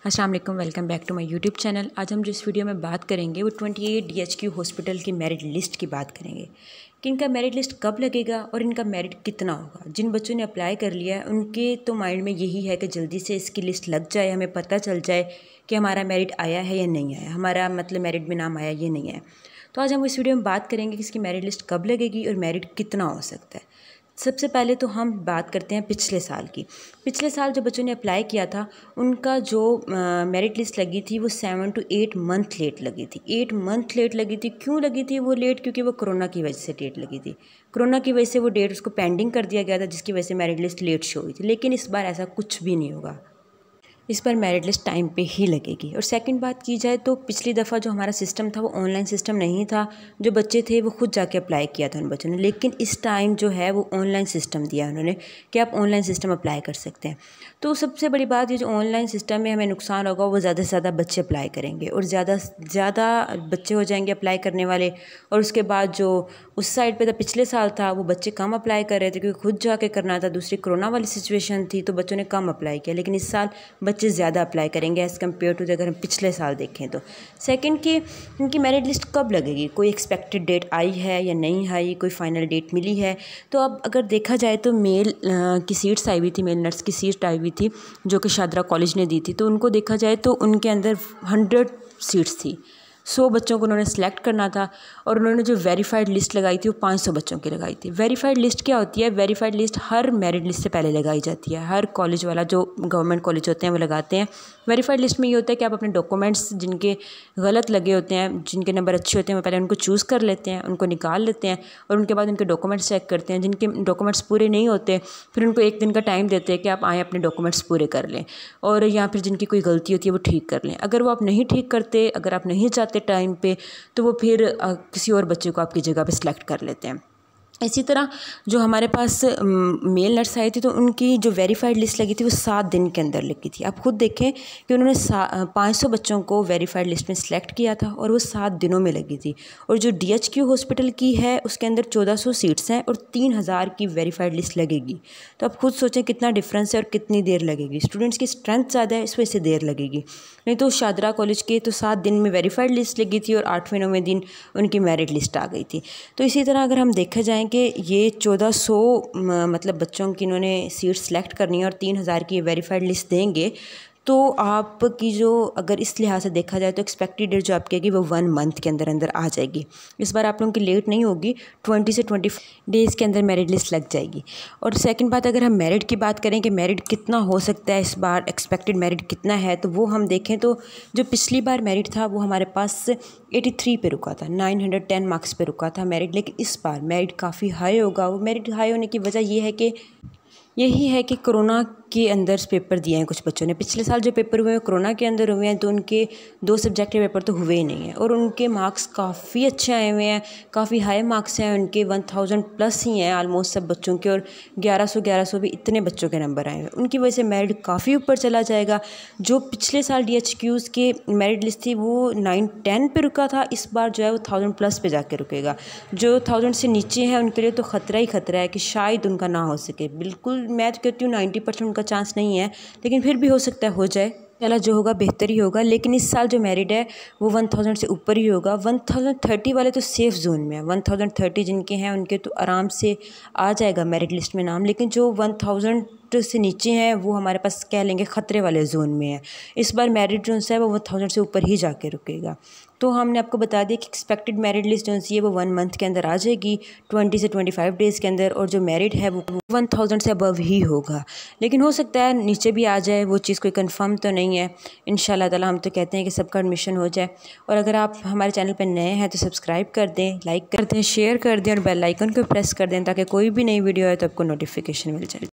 अस्सलाम वालेकुम, welcome back to my YouTube channel. आज हम जिस वीडियो में बात करेंगे वो 28 DHQ हॉस्पिटल की मेरिट लिस्ट की बात करेंगे कि इनका मेरिट लिस्ट कब लगेगा और इनका मेरिट कितना होगा। जिन बच्चों ने अप्लाई कर लिया है उनके तो माइंड में यही है कि जल्दी से इसकी लिस्ट लग जाए, हमें पता चल जाए कि हमारा मेरिट आया है या नहीं आया, हमारा मतलब मेरिट में नाम आया या नहीं आया। तो आज हम इस वीडियो में बात करेंगे कि इसकी मेरिट लिस्ट कब लगेगी और मेरिट कितना हो सकता है। सबसे पहले तो हम बात करते हैं पिछले साल की। पिछले साल जो बच्चों ने अप्लाई किया था उनका जो मेरिट लिस्ट लगी थी वो 7 to 8 मंथ लेट लगी थी। 8 मंथ लेट लगी थी। क्यों लगी थी वो लेट? क्योंकि वो कोरोना की वजह से डेट लगी थी। कोरोना की वजह से वो डेट उसको पेंडिंग कर दिया गया था, जिसकी वजह से मेरिट लिस्ट लेट शो हुई थी। लेकिन इस बार ऐसा कुछ भी नहीं होगा, इस पर मेरिट लिस्ट टाइम पे ही लगेगी। और सेकंड बात की जाए तो पिछली दफ़ा जो हमारा सिस्टम था वो ऑनलाइन सिस्टम नहीं था। जो बच्चे थे वो खुद जाके अप्लाई किया था उन बच्चों ने, लेकिन इस टाइम जो है वो ऑनलाइन सिस्टम दिया उन्होंने कि आप ऑनलाइन सिस्टम अप्लाई कर सकते हैं। तो सबसे बड़ी बात ये जो ऑनलाइन सिस्टम में हमें नुकसान होगा वो ज़्यादा से ज़्यादा बच्चे अप्लाई करेंगे और ज़्यादा बच्चे हो जाएंगे अप्लाई करने वाले। और उसके बाद जो उस साइड पे था पिछले साल था वो बच्चे कम अप्लाई कर रहे थे क्योंकि खुद जाके करना था। दूसरी कोरोना वाली सिचुएशन थी तो बच्चों ने कम अप्लाई किया, लेकिन इस साल बच्चे ज़्यादा अप्लाई करेंगे एज़ कम्पेयर टू अगर हम पिछले साल देखें तो। सेकंड कि इनकी मेरिट लिस्ट कब लगेगी, कोई एक्सपेक्टेड डेट आई है या नहीं आई, कोई फाइनल डेट मिली है? तो अब अगर देखा जाए तो मेल की सीट्स आई हुई थी, मेल नर्स की सीट आई हुई थी जो कि शादरा कॉलेज ने दी थी। तो उनको देखा जाए तो उनके अंदर 100 सीट्स थी। 100 बच्चों को उन्होंने सेलेक्ट करना था और उन्होंने जो वेरीफाइड लिस्ट लगाई थी वो 500 बच्चों की लगाई थी। वेरीफाइड लिस्ट क्या होती है? वेरीफाइड लिस्ट हर मेरिट लिस्ट से पहले लगाई जाती है। हर कॉलेज वाला जो गवर्नमेंट कॉलेज होते हैं वो लगाते हैं। वेरीफाइड लिस्ट में ये होता है कि आप अपने डॉक्यूमेंट्स जिनके गलत लगे होते हैं, जिनके नंबर अच्छे होते हैं, वो पहले उनको चूज़ कर लेते हैं, उनको निकाल लेते हैं और उनके बाद उनके डॉक्यूमेंट्स चेक करते हैं। जिनके डॉक्यूमेंट्स पूरे नहीं होते फिर उनको 1 दिन का टाइम देते हैं कि आप आएँ अपने डॉक्यूमेंट्स पूरे कर लें और या फिर जिनकी कोई गलती होती है वो ठीक कर लें। अगर वो आप नहीं ठीक करते, अगर आप नहीं चाहते टाइम पे, तो वो फिर किसी और बच्चे को आपकी जगह पे सिलेक्ट कर लेते हैं। इसी तरह जो हमारे पास मेल नर्स आई थी तो उनकी जो वेरीफाइड लिस्ट लगी थी वो 7 दिन के अंदर लगी थी। आप खुद देखें कि उन्होंने 500 बच्चों को वेरीफाइड लिस्ट में सिलेक्ट किया था और वो 7 दिनों में लगी थी। और जो DHQ हॉस्पिटल की है उसके अंदर 1400 सीट्स हैं और 3000 की वेरीफाइड लिस्ट लगेगी। तो आप खुद सोचें कितना डिफरेंस है और कितनी देर लगेगी। स्टूडेंट्स की स्ट्रेंथ ज़्यादा है, इस वजह से देर लगेगी। नहीं तो शादरा कॉलेज के तो 7 दिन में वेरीफाइड लिस्ट लगी थी और 8वें-9वें दिन उनकी मेरिट लिस्ट आ गई थी। तो इसी तरह अगर हम देखा जाए कि ये 1400 मतलब बच्चों की इन्होंने सीट सेलेक्ट करनी है और 3000 की वेरीफाइड लिस्ट देंगे, तो आपकी जो अगर इस लिहाज से देखा जाए तो एक्सपेक्टेड डेट जो आपकी आएगी वो 1 मंथ के अंदर अंदर आ जाएगी। इस बार आप लोगों की लेट नहीं होगी, 20 से 25 डेज़ के अंदर मेरिट लिस्ट लग जाएगी। और सेकंड बात, अगर हम मेरिट की बात करें कि मेरिट कितना हो सकता है इस बार, एक्सपेक्टेड मेरिट कितना है, तो वो हम देखें तो जो पिछली बार मेरिट था वो हमारे पास 83 पे रुका था, 910 मार्क्स पे रुका था मेरिट। लेकिन इस बार मेरिट काफ़ी हाई होगा। वो मेरिट हाई होने की वजह यही है कि कोरोना के अंदर पेपर दिए हैं कुछ बच्चों ने। पिछले साल जो पेपर हुए हैं कोरोना के अंदर हुए हैं तो उनके 2 सब्जेक्ट के पेपर तो हुए ही नहीं हैं और उनके मार्क्स काफ़ी अच्छे आए हुए हैं, काफ़ी हाई मार्क्स हैं उनके, 1000 प्लस ही हैं ऑलमोस्ट सब बच्चों के। और 1100 भी इतने बच्चों के नंबर आए हुए हैं, उनकी वजह से मेरिट काफ़ी ऊपर चला जाएगा। जो पिछले साल DHQs के मेरिट लिस्ट थी वो 910 पे रुका था, इस बार जो है वो 1000 प्लस पे जाके रुकेगा। जो 1000 से नीचे हैं उनके लिए तो ख़तरा ही ख़तरा है कि शायद उनका ना हो सके। बिल्कुल मैं तो कहती हूँ 90% का चांस नहीं है, लेकिन फिर भी हो सकता है हो जाए। चला जो होगा बेहतर ही होगा। लेकिन इस साल जो मेरिट है वो 1000 से ऊपर ही होगा। 1030 वाले तो सेफ़ जोन में है। 1030 जिनके हैं उनके तो आराम से आ जाएगा मेरिट लिस्ट में नाम। लेकिन जो 1000 से नीचे हैं वो हमारे पास कह लेंगे ख़तरे वाले जोन में है। इस बार मेरिट जो है वो 1000 से ऊपर ही जाके रुकेगा। तो हमने आपको बता दिया कि एक्सपेक्टेड मेरिट लिस्ट जो है वो 1 मंथ के अंदर आ जाएगी, 20 से 25 डेज़ के अंदर। और जो मेरिट है वो 1000 से अबव ही होगा, लेकिन हो सकता है नीचे भी आ जाए, वो चीज़ कोई कंफर्म तो नहीं है। इंशाल्लाह ताला हम तो कहते हैं कि सबका एडमिशन हो जाए। और अगर आप हमारे चैनल पर नए हैं तो सब्सक्राइब कर दें, लाइक कर दें, शेयर कर दें और बेल आइकन को प्रेस कर दें ताकि कोई भी नई वीडियो आए तो आपको नोटिफिकेशन मिल जाए।